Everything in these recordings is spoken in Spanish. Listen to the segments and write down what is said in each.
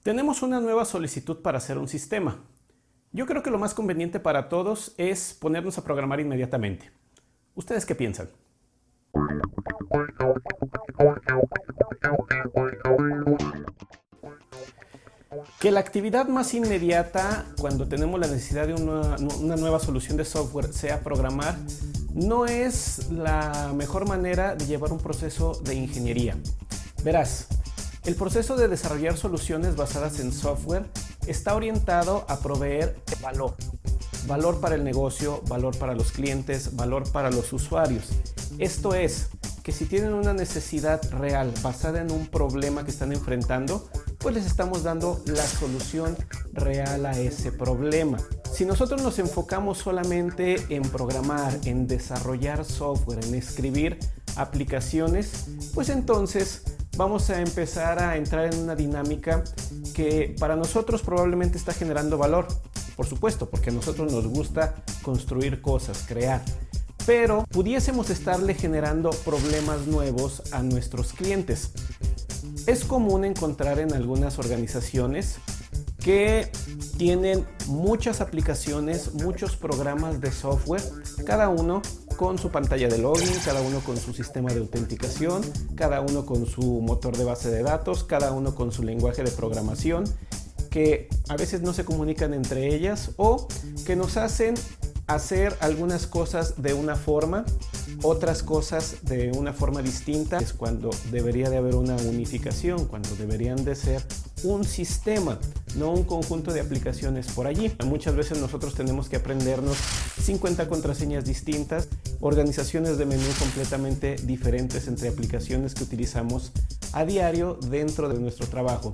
Tenemos una nueva solicitud para hacer un sistema. Yo creo que lo más conveniente para todos es ponernos a programar inmediatamente. ¿Ustedes qué piensan? Que la actividad más inmediata cuando tenemos la necesidad de una nueva solución de software sea programar, no es la mejor manera de llevar un proceso de ingeniería. Verás, el proceso de desarrollar soluciones basadas en software está orientado a proveer valor. Valor para el negocio, valor para los clientes, valor para los usuarios. Esto es, que si tienen una necesidad real basada en un problema que están enfrentando, pues les estamos dando la solución real a ese problema. Si nosotros nos enfocamos solamente en programar, en desarrollar software, en escribir aplicaciones, pues entonces vamos a empezar a entrar en una dinámica que para nosotros probablemente está generando valor. Por supuesto, porque a nosotros nos gusta construir cosas, crear. Pero pudiésemos estarle generando problemas nuevos a nuestros clientes. Es común encontrar en algunas organizaciones que tienen muchas aplicaciones, muchos programas de software, cada uno con su pantalla de login, cada uno con su sistema de autenticación, cada uno con su motor de base de datos, cada uno con su lenguaje de programación, que a veces no se comunican entre ellas o que nos hacen hacer algunas cosas de una forma, otras cosas de una forma distinta. Es cuando debería de haber una unificación, cuando deberían de ser un sistema, no un conjunto de aplicaciones por allí. Muchas veces nosotros tenemos que aprendernos 50 contraseñas distintas, organizaciones de menú completamente diferentes entre aplicaciones que utilizamos a diario dentro de nuestro trabajo.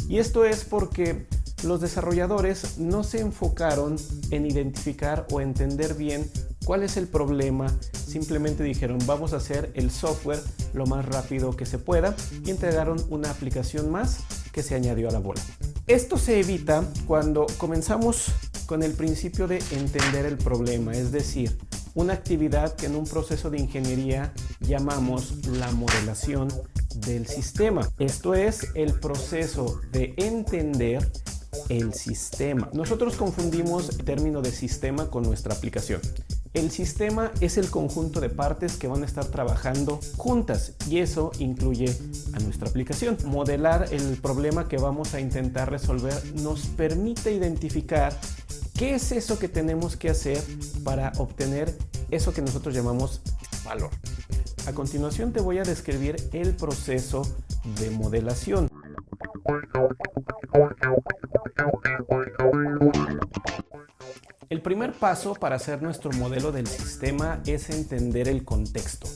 Y esto es porque los desarrolladores no se enfocaron en identificar o entender bien cuál es el problema. Simplemente dijeron, vamos a hacer el software lo más rápido que se pueda y entregaron una aplicación más que se añadió a la bola. Esto se evita cuando comenzamos con el principio de entender el problema, es decir, una actividad que en un proceso de ingeniería llamamos la modelación del sistema. Esto es el proceso de entender el sistema. Nosotros confundimos el término de sistema con nuestra aplicación. El sistema es el conjunto de partes que van a estar trabajando juntas y eso incluye a nuestra aplicación. Modelar el problema que vamos a intentar resolver nos permite identificar qué es eso que tenemos que hacer para obtener eso que nosotros llamamos valor. A continuación te voy a describir el proceso de modelación. El primer paso para hacer nuestro modelo del sistema es entender el contexto.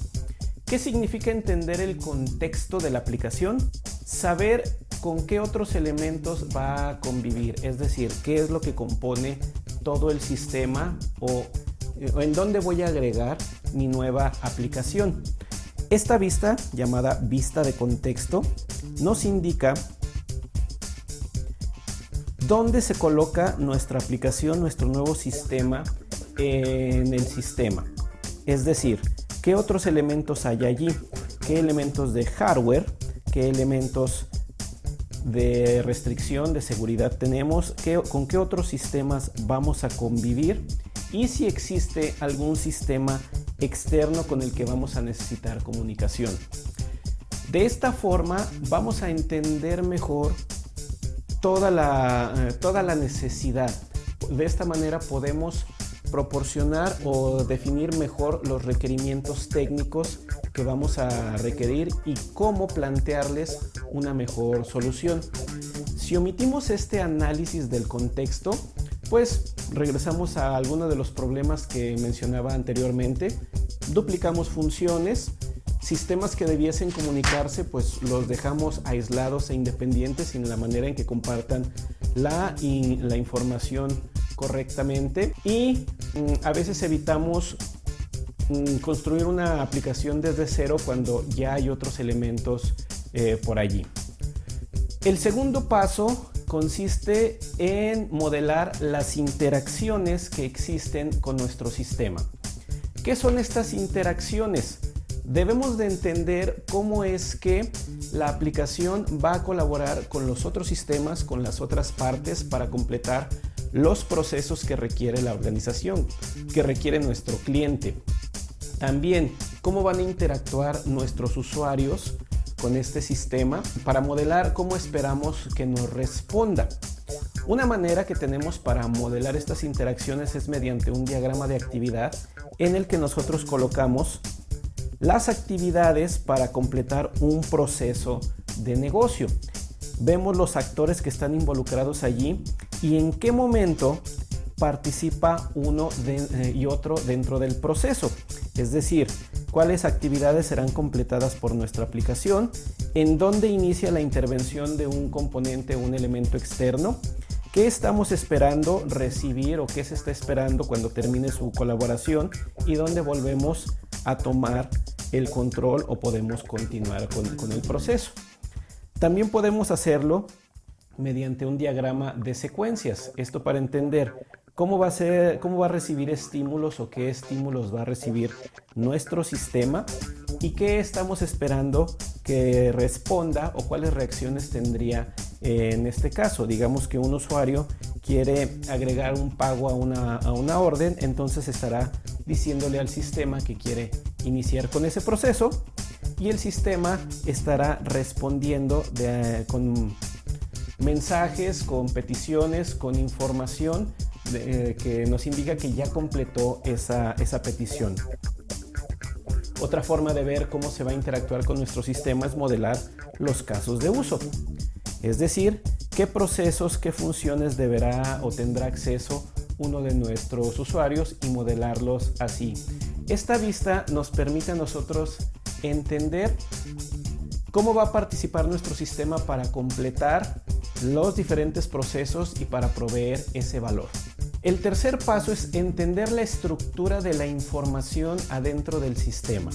¿Qué significa entender el contexto de la aplicación? Saber con qué otros elementos va a convivir, es decir, qué es lo que compone todo el sistema o en dónde voy a agregar mi nueva aplicación. Esta vista, llamada vista de contexto, nos indica dónde se coloca nuestra aplicación, nuestro nuevo sistema en el sistema. Es decir, qué otros elementos hay allí, qué elementos de hardware, qué elementos de restricción, de seguridad tenemos, con qué otros sistemas vamos a convivir y si existe algún sistema externo con el que vamos a necesitar comunicación. De esta forma vamos a entender mejor toda la necesidad. De esta manera podemos proporcionar o definir mejor los requerimientos técnicos que vamos a requerir y cómo plantearles una mejor solución. Si omitimos este análisis del contexto, pues regresamos a algunos de los problemas que mencionaba anteriormente. Duplicamos funciones, sistemas que debiesen comunicarse, pues los dejamos aislados e independientes sin la manera en que compartan la información correctamente y a veces evitamos construir una aplicación desde cero cuando ya hay otros elementos por allí. El segundo paso consiste en modelar las interacciones que existen con nuestro sistema. ¿Qué son estas interacciones? Debemos de entender cómo es que la aplicación va a colaborar con los otros sistemas, con las otras partes para completar los procesos que requiere la organización, que requiere nuestro cliente. También cómo van a interactuar nuestros usuarios con este sistema para modelar cómo esperamos que nos responda. Una manera que tenemos para modelar estas interacciones es mediante un diagrama de actividad en el que nosotros colocamos las actividades para completar un proceso de negocio. Vemos los actores que están involucrados allí y en qué momento participa uno y otro dentro del proceso. Es decir, cuáles actividades serán completadas por nuestra aplicación, en dónde inicia la intervención de un componente o un elemento externo, qué estamos esperando recibir o qué se está esperando cuando termine su colaboración y dónde volvemos a tomar el control o podemos continuar con el proceso. También podemos hacerlo mediante un diagrama de secuencias. Esto para entender cómo va a recibir estímulos o qué estímulos va a recibir nuestro sistema y qué estamos esperando que responda o cuáles reacciones tendría en este caso. Digamos que un usuario quiere agregar un pago a una orden, entonces estará diciéndole al sistema que quiere iniciar con ese proceso y el sistema estará respondiendo con mensajes, con peticiones, con información que nos indica que ya completó esa petición. Otra forma de ver cómo se va a interactuar con nuestro sistema es modelar los casos de uso. Es decir, qué procesos, qué funciones deberá o tendrá acceso uno de nuestros usuarios y modelarlos así. Esta vista nos permite a nosotros entender cómo va a participar nuestro sistema para completar los diferentes procesos y para proveer ese valor. El tercer paso es entender la estructura de la información adentro del sistema.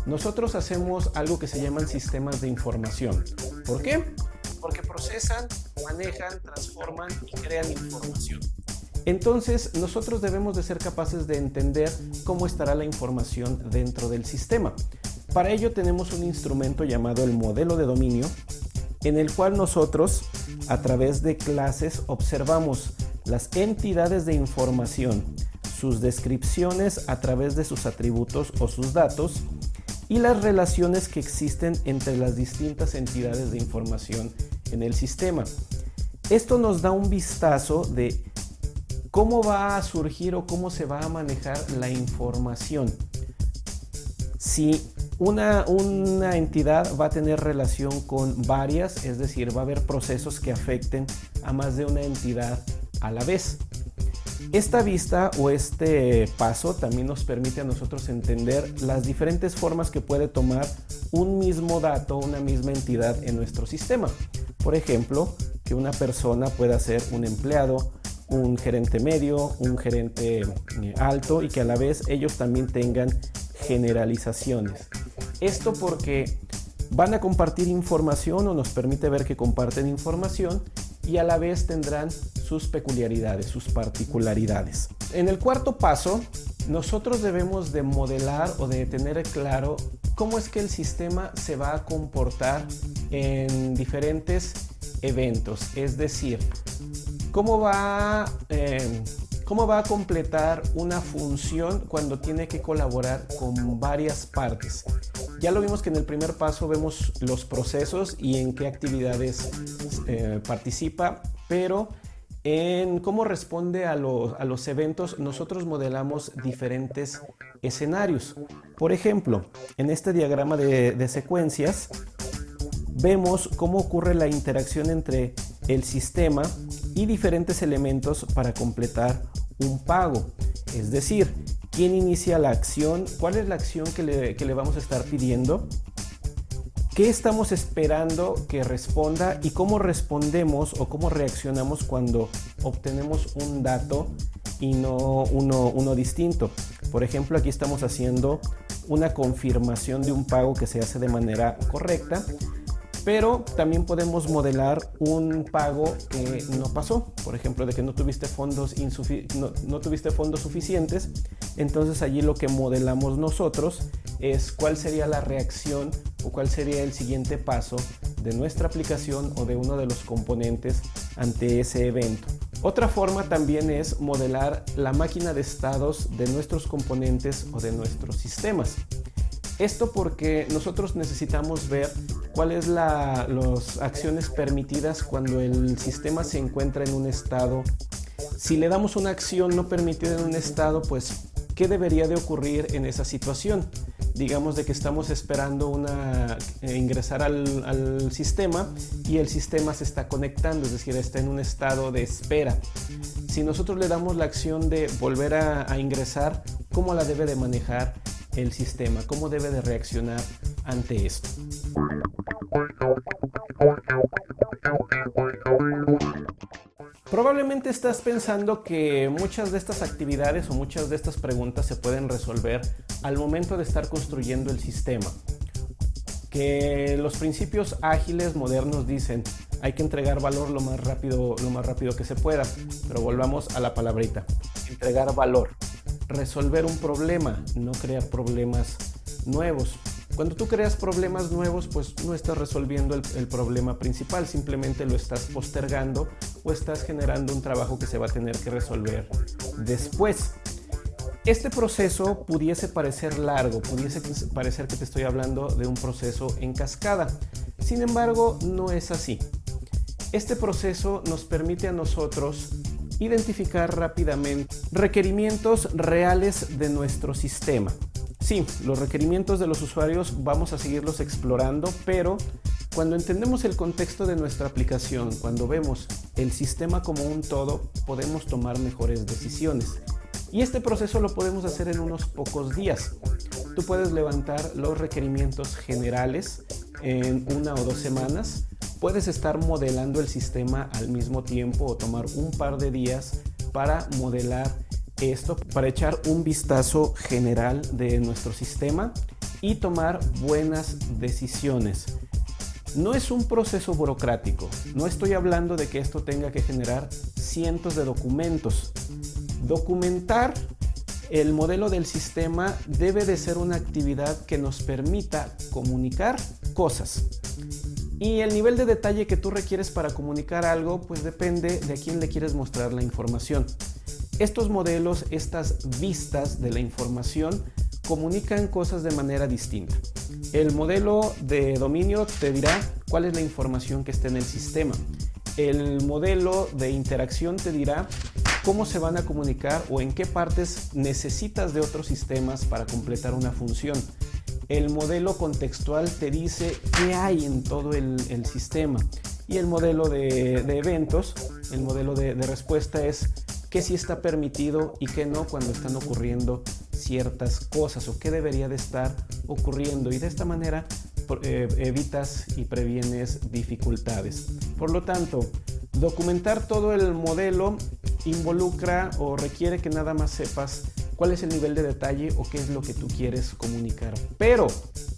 Nosotros hacemos algo que se llaman sistemas de información. ¿Por qué? Porque procesan, manejan, transforman y crean información. Entonces, nosotros debemos de ser capaces de entender cómo estará la información dentro del sistema. Para ello tenemos un instrumento llamado el modelo de dominio, en el cual nosotros, a través de clases, observamos las entidades de información, sus descripciones a través de sus atributos o sus datos y las relaciones que existen entre las distintas entidades de información en el sistema. Esto nos da un vistazo de cómo va a surgir o cómo se va a manejar la información. Si una entidad va a tener relación con varias, es decir, va a haber procesos que afecten a más de una entidad a la vez. Esta vista o este paso también nos permite a nosotros entender las diferentes formas que puede tomar un mismo dato, una misma entidad en nuestro sistema. Por ejemplo, que una persona pueda ser un empleado, un gerente medio, un gerente alto y que a la vez ellos también tengan generalizaciones. Esto porque van a compartir información o nos permite ver que comparten información y a la vez tendrán sus peculiaridades, sus particularidades. En el cuarto paso, nosotros debemos de modelar o de tener claro cómo es que el sistema se va a comportar en diferentes eventos, es decir, cómo va a completar una función cuando tiene que colaborar con varias partes. Ya lo vimos que en el primer paso vemos los procesos y en qué actividades participa, pero en cómo responde a los eventos nosotros modelamos diferentes escenarios. Por ejemplo, en este diagrama de secuencias vemos cómo ocurre la interacción entre el sistema y diferentes elementos para completar un pago. Es decir, quién inicia la acción, cuál es la acción que le vamos a estar pidiendo, qué estamos esperando que responda y cómo respondemos o cómo reaccionamos cuando obtenemos un dato y no uno distinto. Por ejemplo, aquí estamos haciendo una confirmación de un pago que se hace de manera correcta Pero también podemos modelar un pago que no pasó, por ejemplo, de que no tuviste fondos suficientes. Entonces allí lo que modelamos nosotros es cuál sería la reacción o cuál sería el siguiente paso de nuestra aplicación o de uno de los componentes ante ese evento. Otra forma también es modelar la máquina de estados de nuestros componentes o de nuestros sistemas. Esto porque nosotros necesitamos ver cuáles las acciones permitidas cuando el sistema se encuentra en un estado. Si le damos una acción no permitida en un estado, pues ¿qué debería de ocurrir en esa situación? Digamos de que estamos esperando ingresar al sistema y el sistema se está conectando, es decir, está en un estado de espera. Si nosotros le damos la acción de volver a ingresar, ¿cómo la debe de manejar el sistema? ¿Cómo debe de reaccionar ante esto? Probablemente estás pensando que muchas de estas actividades o muchas de estas preguntas se pueden resolver al momento de estar construyendo el sistema. Que los principios ágiles modernos dicen hay que entregar valor lo más rápido que se pueda. Pero volvamos a la palabrita. Entregar valor. Resolver un problema, no crear problemas nuevos. Cuando tú creas problemas nuevos, pues no estás resolviendo el problema principal, simplemente lo estás postergando o estás generando un trabajo que se va a tener que resolver después. Este proceso pudiese parecer largo, pudiese parecer que te estoy hablando de un proceso en cascada. Sin embargo, no es así. Este proceso nos permite a nosotros identificar rápidamente requerimientos reales de nuestro sistema. Sí, los requerimientos de los usuarios vamos a seguirlos explorando, pero cuando entendemos el contexto de nuestra aplicación, cuando vemos el sistema como un todo, podemos tomar mejores decisiones. Y este proceso lo podemos hacer en unos pocos días. Tú puedes levantar los requerimientos generales en 1 o 2 semanas. Puedes estar modelando el sistema al mismo tiempo o tomar un par de días para modelar esto, para echar un vistazo general de nuestro sistema y tomar buenas decisiones. No es un proceso burocrático. No estoy hablando de que esto tenga que generar cientos de documentos. Documentar el modelo del sistema debe de ser una actividad que nos permita comunicar cosas. Y el nivel de detalle que tú requieres para comunicar algo, pues depende de a quién le quieres mostrar la información. Estos modelos, estas vistas de la información, comunican cosas de manera distinta. El modelo de dominio te dirá cuál es la información que está en el sistema. El modelo de interacción te dirá cómo se van a comunicar o en qué partes necesitas de otros sistemas para completar una función. El modelo contextual te dice qué hay en todo el sistema. Y el modelo de eventos, el modelo de respuesta es qué sí está permitido y qué no cuando están ocurriendo ciertas cosas o qué debería de estar ocurriendo. Y de esta manera evitas y previenes dificultades. Por lo tanto, documentar todo el modelo involucra o requiere que nada más sepas cuál es el nivel de detalle o qué es lo que tú quieres comunicar. Pero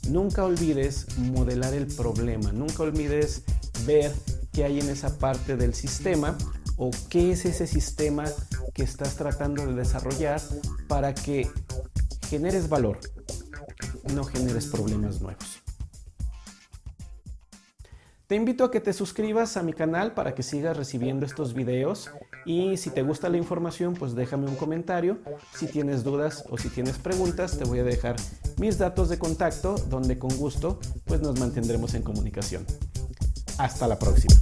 nunca olvides modelar el problema, nunca olvides ver qué hay en esa parte del sistema o qué es ese sistema que estás tratando de desarrollar para que generes valor, no generes problemas nuevos. Te invito a que te suscribas a mi canal para que sigas recibiendo estos videos y si te gusta la información, pues déjame un comentario. Si tienes dudas o si tienes preguntas, te voy a dejar mis datos de contacto donde con gusto pues nos mantendremos en comunicación. Hasta la próxima.